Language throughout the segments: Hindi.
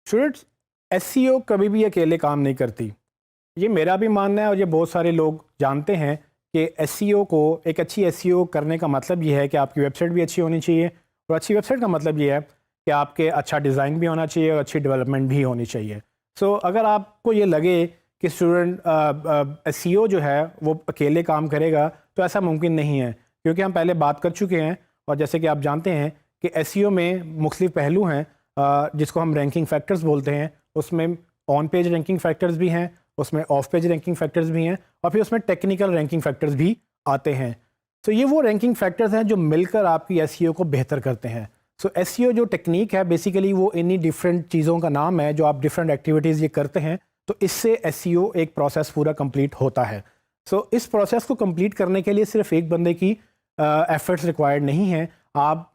स्टूडेंट्स, एसईओ कभी भी अकेले काम नहीं करती। ये मेरा भी मानना है और ये बहुत सारे लोग जानते हैं कि एसईओ को एक अच्छी एसईओ करने का मतलब ये है कि आपकी वेबसाइट भी अच्छी होनी चाहिए, और अच्छी वेबसाइट का मतलब ये है कि आपके अच्छा डिज़ाइन भी होना चाहिए और अच्छी डेवलपमेंट भी होनी चाहिए। सो अगर आपको ये लगे कि स्टूडेंट एसईओ जो है वो अकेले काम करेगा, तो ऐसा मुमकिन नहीं है, क्योंकि हम पहले बात कर चुके हैं। और जैसे कि आप जानते हैं कि एसईओ में मुख्तलिफ पहलू हैं, जिसको हम रैंकिंग फैक्टर्स बोलते हैं। उसमें ऑन पेज रैंकिंग फैक्टर्स भी हैं, उसमें ऑफ पेज रैंकिंग फैक्टर्स भी हैं, और फिर उसमें टेक्निकल रैंकिंग फैक्टर्स भी आते हैं। तो ये वो रैंकिंग फैक्टर्स हैं जो मिलकर आपकी एसईओ को बेहतर करते हैं। सो एसईओ जो टेक्निक है, बेसिकली वो इन्हीं डिफरेंट चीज़ों का नाम है जो आप डिफरेंट एक्टिविटीज़ ये करते हैं, तो इससे एसईओ एक प्रोसेस पूरा कंप्लीट होता है। सो इस प्रोसेस को कंप्लीट करने के लिए सिर्फ एक बंदे की एफर्ट्स रिक्वायर्ड नहीं है। आप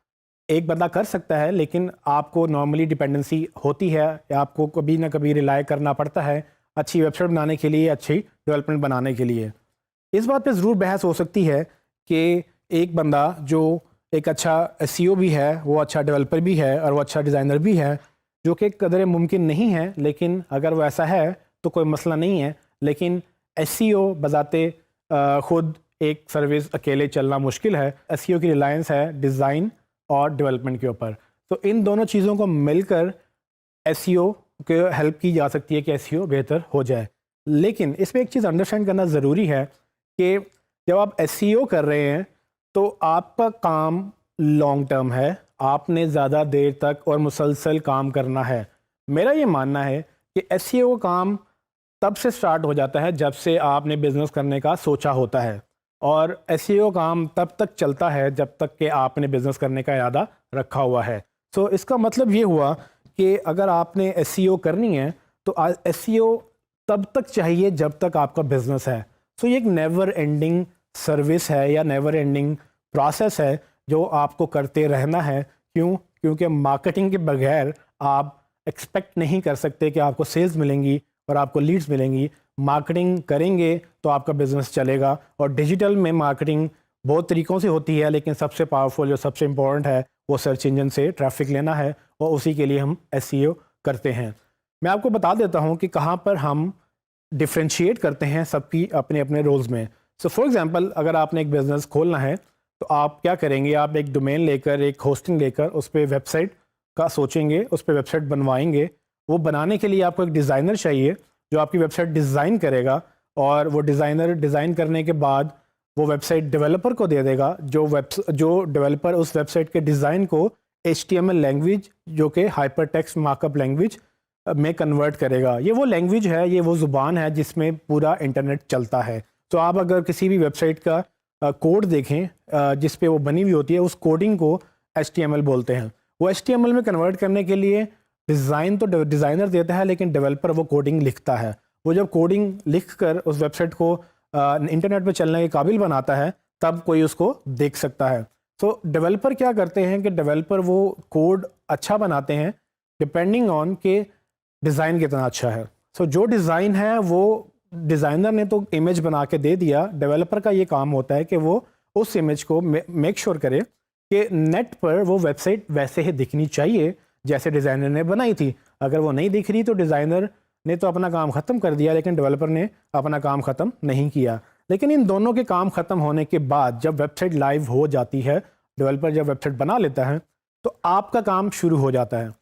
एक बंदा कर सकता है, लेकिन आपको नॉर्मली डिपेंडेंसी होती है, आपको कभी ना कभी रिलाय करना पड़ता है अच्छी वेबसाइट बनाने के लिए, अच्छी डेवलपमेंट बनाने के लिए। इस बात पे ज़रूर बहस हो सकती है कि एक बंदा जो एक अच्छा एसईओ भी है, वो अच्छा डेवलपर भी है और वो अच्छा डिज़ाइनर भी है, जो कि कदर मुमकिन नहीं है, लेकिन अगर वो ऐसा है तो कोई मसला नहीं है। लेकिन एसईओ बजाते खुद एक सर्विस अकेले चलना मुश्किल है। एसईओ की रिलायंस है डिज़ाइन और डेवलपमेंट के ऊपर। तो इन दोनों चीज़ों को मिलकर एसईओ के हेल्प की जा सकती है कि एसईओ बेहतर हो जाए। लेकिन इसमें एक चीज़ अंडरस्टैंड करना ज़रूरी है कि जब आप एसईओ कर रहे हैं तो आपका काम लॉन्ग टर्म है, आपने ज़्यादा देर तक और मुसलसल काम करना है। मेरा ये मानना है कि एसईओ काम तब से स्टार्ट हो जाता है जब से आपने बिज़नेस करने का सोचा होता है, और एसईओ काम तब तक चलता है जब तक कि आपने बिज़नेस करने का इरादा रखा हुआ है। सो इसका मतलब ये हुआ कि अगर आपने एसईओ करनी है तो एसईओ तब तक चाहिए जब तक आपका बिज़नेस है। सो ये एक नेवर एंडिंग सर्विस है या नेवर एंडिंग प्रोसेस है जो आपको करते रहना है। क्यों? क्योंकि मार्केटिंग के बगैर आप एक्सपेक्ट नहीं कर सकते कि आपको सेल्स मिलेंगी और आपको लीड्स मिलेंगी। मार्केटिंग करेंगे तो आपका बिजनेस चलेगा। और डिजिटल में मार्केटिंग बहुत तरीक़ों से होती है, लेकिन सबसे पावरफुल जो सबसे इम्पोर्टेंट है वो सर्च इंजन से ट्रैफिक लेना है, और उसी के लिए हम एसईओ करते हैं। मैं आपको बता देता हूँ कि कहाँ पर हम डिफ्रेंशिएट करते हैं सबकी अपने अपने रोल्स में। सो फॉर एग्जांपल, अगर आपने एक बिज़नेस खोलना है तो आप क्या करेंगे, आप एक डोमेन लेकर, एक होस्टिंग लेकर उस पर वेबसाइट का सोचेंगे, उस पर वेबसाइट बनवाएंगे। वो बनाने के लिए आपको एक डिज़ाइनर चाहिए जो आपकी वेबसाइट डिज़ाइन करेगा, और वो डिज़ाइनर डिज़ाइन करने के बाद वो वेबसाइट डेवलपर को दे देगा, जो डेवलपर उस वेबसाइट के डिज़ाइन को HTML लैंग्वेज, जो कि हाइपर टेक्स्ट मार्कअप लैंग्वेज में कन्वर्ट करेगा। ये वो लैंग्वेज है, ये वो ज़ुबान है जिसमें पूरा इंटरनेट चलता है। तो आप अगर किसी भी वेबसाइट का कोड देखें जिस पे वो बनी हुई होती है, उस कोडिंग को HTML बोलते हैं। वो HTML में कन्वर्ट करने के लिए डिज़ाइन तो डिज़ाइनर देता है, लेकिन डेवलपर वो कोडिंग लिखता है। वो जब कोडिंग लिख कर उस वेबसाइट को इंटरनेट पे चलने के काबिल बनाता है, तब कोई उसको देख सकता है। तो डेवलपर क्या करते हैं कि डेवलपर वो कोड अच्छा बनाते हैं डिपेंडिंग ऑन के डिज़ाइन कितना अच्छा है। सो जो डिज़ाइन है वो डिज़ाइनर ने तो इमेज बना के दे दिया, डेवलपर का ये काम होता है कि वो उस इमेज को मेक श्योर करे कि नेट पर वो वेबसाइट वैसे ही दिखनी चाहिए जैसे डिज़ाइनर ने बनाई थी। अगर वो नहीं दिख रही तो डिज़ाइनर ने तो अपना काम ख़त्म कर दिया, लेकिन डेवलपर ने अपना काम ख़त्म नहीं किया। लेकिन इन दोनों के काम ख़त्म होने के बाद जब वेबसाइट लाइव हो जाती है, डेवलपर जब वेबसाइट बना लेता है, तो आपका काम शुरू हो जाता है।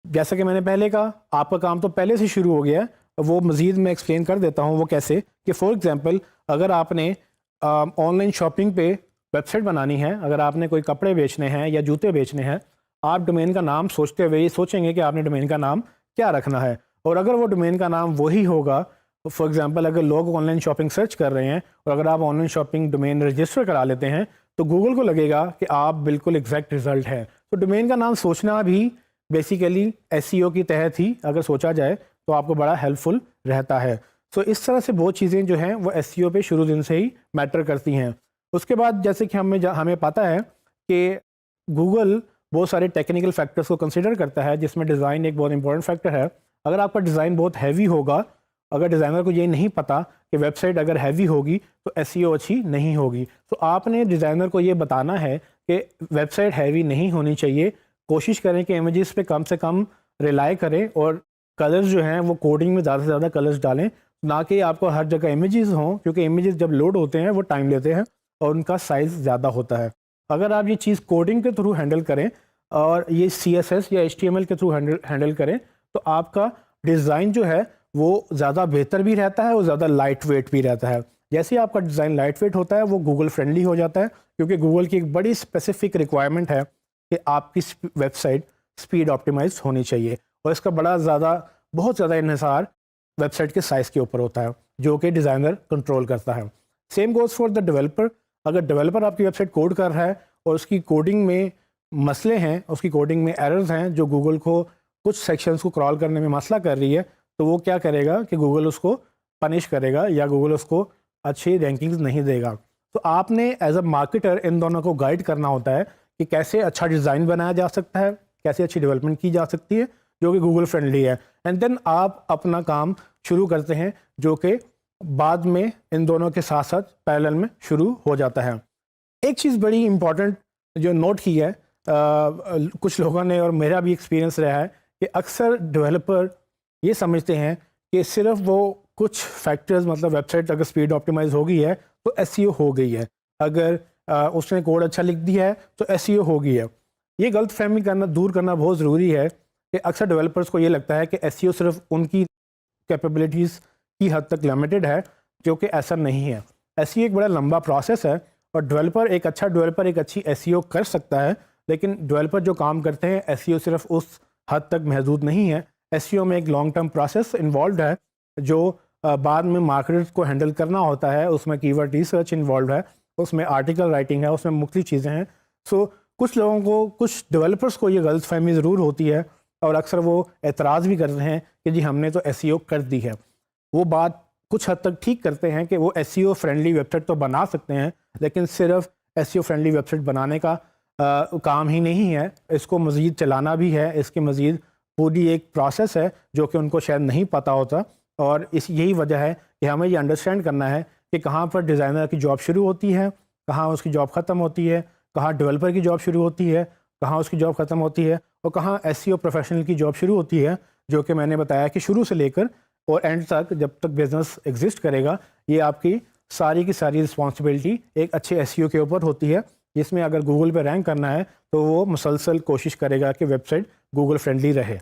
जैसा कि मैंने पहले कहा, आपका काम तो पहले से शुरू हो गया है। वो मज़ीद मैं एक्सप्लेन कर देता हूँ वो कैसे। कि फॉर एग्ज़ाम्पल, अगर आपने ऑनलाइन शॉपिंग पे वेबसाइट बनानी है, अगर आपने कोई कपड़े बेचने हैं या जूते बेचने हैं, आप डोमेन का नाम सोचते हुए ये सोचेंगे कि आपने डोमेन का नाम क्या रखना है। और अगर वो डोमेन का नाम वही होगा, फॉर एग्ज़ाम्पल अगर लोग ऑनलाइन शॉपिंग सर्च कर रहे हैं और अगर आप ऑनलाइन शॉपिंग डोमेन रजिस्टर करा लेते हैं, तो गूगल को लगेगा कि आप बिल्कुल एग्जैक्ट रिजल्ट है। तो डोमेन का नाम सोचना भी बेसिकली एसईओ की तहत ही अगर सोचा जाए तो आपको बड़ा हेल्पफुल रहता है। सो इस तरह से बहुत चीज़ें जो हैं वो एसईओ पे शुरू दिन से ही मैटर करती हैं। उसके बाद जैसे कि हमें पता है कि गूगल बहुत सारे टेक्निकल फैक्टर्स को कंसिडर करता है, जिसमें डिज़ाइन एक बहुत इंपॉर्टेंट फैक्टर है। अगर आपका डिज़ाइन बहुत हैवी होगा, अगर डिज़ाइनर को ये नहीं पता कि वेबसाइट अगर हैवी होगी तो एसईओ अच्छी नहीं होगी, तो आपने डिज़ाइनर को ये बताना है कि वेबसाइट हैवी नहीं होनी चाहिए। कोशिश करें कि इमेजेस पे कम से कम रिलाई करें और कलर्स जो हैं वो कोडिंग में ज़्यादा से ज़्यादा कलर्स डालें, ना कि आपको हर जगह इमेजेस हों, क्योंकि इमेजेस जब लोड होते हैं वो टाइम लेते हैं और उनका साइज़ ज़्यादा होता है। अगर आप ये चीज़ कोडिंग के थ्रू हैंडल करें और ये CSS या HTML के थ्रू हैंडल करें तो आपका डिज़ाइन जो है वो ज़्यादा बेहतर भी रहता है और ज़्यादा लाइट वेट भी रहता है। जैसे ही आपका डिज़ाइन लाइट वेट होता है वो गूगल फ्रेंडली हो जाता है, क्योंकि गूगल की एक बड़ी स्पेसिफिक रिक्वायरमेंट है कि आपकी वेबसाइट स्पीड ऑप्टिमाइज होनी चाहिए और इसका बहुत ज़्यादा इन्हिसार वेबसाइट के साइज़ के ऊपर होता है, जो कि डिज़ाइनर कंट्रोल करता है। Same goes for the developer. अगर डेवलपर आपकी वेबसाइट कोड कर रहा है और उसकी कोडिंग में मसले हैं, उसकी कोडिंग में एरर्स हैं जो गूगल को कुछ सेक्शंस को क्रॉल करने में मसला कर रही है, तो वो क्या करेगा कि गूगल उसको पनिश करेगा या गूगल उसको अच्छी रैंकिंग्स नहीं देगा। तो आपने एज अ मार्केटर इन दोनों को गाइड करना होता है कि कैसे अच्छा डिज़ाइन बनाया जा सकता है, कैसे अच्छी डेवलपमेंट की जा सकती है जो कि गूगल फ्रेंडली है, एंड देन आप अपना काम शुरू करते हैं जो कि बाद में इन दोनों के साथ साथ पैरेलल में शुरू हो जाता है। एक चीज़ बड़ी इंपॉर्टेंट जो नोट की है कुछ लोगों ने और मेरा भी एक्सपीरियंस रहा है कि अक्सर डेवलपर ये समझते हैं कि सिर्फ वो कुछ फैक्टर्स, मतलब वेबसाइट अगर स्पीड ऑप्टिमाइज हो गई है तो एसईओ हो गई है, अगर उसने कोड अच्छा लिख दिया है तो एसईओ हो गई है। ये गलत फहमी दूर करना बहुत ज़रूरी है कि अक्सर डेवलपर्स को ये लगता है कि एसईओ सिर्फ उनकी कैपेबिलिटीज़ की हद तक लिमिटेड है, जो कि ऐसा नहीं है। एसईओ एक बड़ा लंबा प्रोसेस है और एक अच्छा डेवलपर एक अच्छी एसईओ कर सकता है, लेकिन डेवलपर जो काम करते हैं एसईओ सिर्फ उस हद तक महदूद नहीं है। एसईओ में एक लॉन्ग टर्म प्रोसेस इन्वॉल्व है जो बाद में मार्केटर्स को हैंडल करना होता है, उसमें कीवर्ड रिसर्च इन्वॉल्व है, उसमें आर्टिकल राइटिंग है, उसमें मुख्तलिफ चीज़ें हैं। सो कुछ लोगों को, कुछ डेवलपर्स को ये गलतफहमी ज़रूर होती है और अक्सर वो एतराज़ भी करते हैं कि जी हमने तो एसईओ कर दी है। वो बात कुछ हद तक ठीक करते हैं कि वो एसईओ फ्रेंडली वेबसाइट तो बना सकते हैं, लेकिन सिर्फ एसईओ फ्रेंडली वेबसाइट बनाने का काम ही नहीं है, इसको मज़ीद चलाना भी है, इसके मज़ीद पूरी एक प्रोसेस है जो कि उनको शायद नहीं पता होता। और यही वजह है कि हमें ये अंडरस्टैंड करना है कि कहाँ पर डिज़ाइनर की जॉब शुरू होती है, कहाँ उसकी जॉब ख़त्म होती है, कहाँ डेवलपर की जॉब शुरू होती है, कहाँ उसकी जॉब ख़त्म होती है, और कहाँ एसईओ प्रोफेशनल की जॉब शुरू होती है, जो कि मैंने बताया कि शुरू से लेकर और एंड तक जब तक बिज़नेस एग्जिस्ट करेगा, ये आपकी सारी की सारी रिस्पॉन्सिबिलिटी एक अच्छे एसईओ के ऊपर होती है, जिसमें अगर गूगल पे रैंक करना है तो वो मुसलसल कोशिश करेगा कि वेबसाइट गूगल फ्रेंडली रहे।